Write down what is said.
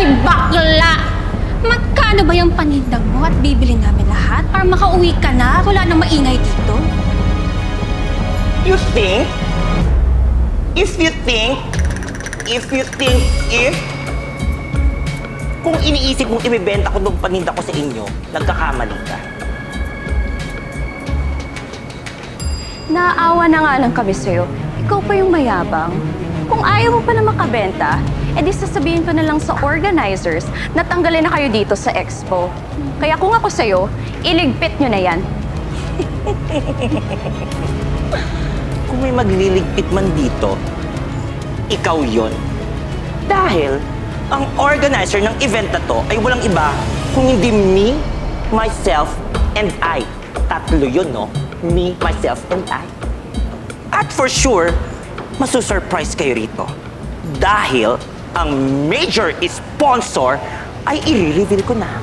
Hoy, bakla! Magkano ba yung paninda mo at bibili namin lahat para makauwi ka na? Wala nang maingay dito. You think? If kung iniisip mong ibibenta ko ng paninda ko sa inyo, nagkakamali ka. Naawa na nga lang kami sa'yo. Ikaw pa yung mayabang. Kung ayaw mo pa na makabenta, edi sasabihin ko na lang sa organizers na tanggalin na kayo dito sa expo. Kaya kung ako sa'yo, iligpit nyo na yan. Kung may magliligpit man dito, ikaw yon. Dahil ang organizer ng event na to ay walang iba kung hindi me, myself, and I. Tatlo yun, no? Me, myself, and I. At for sure, masusurprise kayo rito. Dahil ang major sponsor ay i-reveal ko na.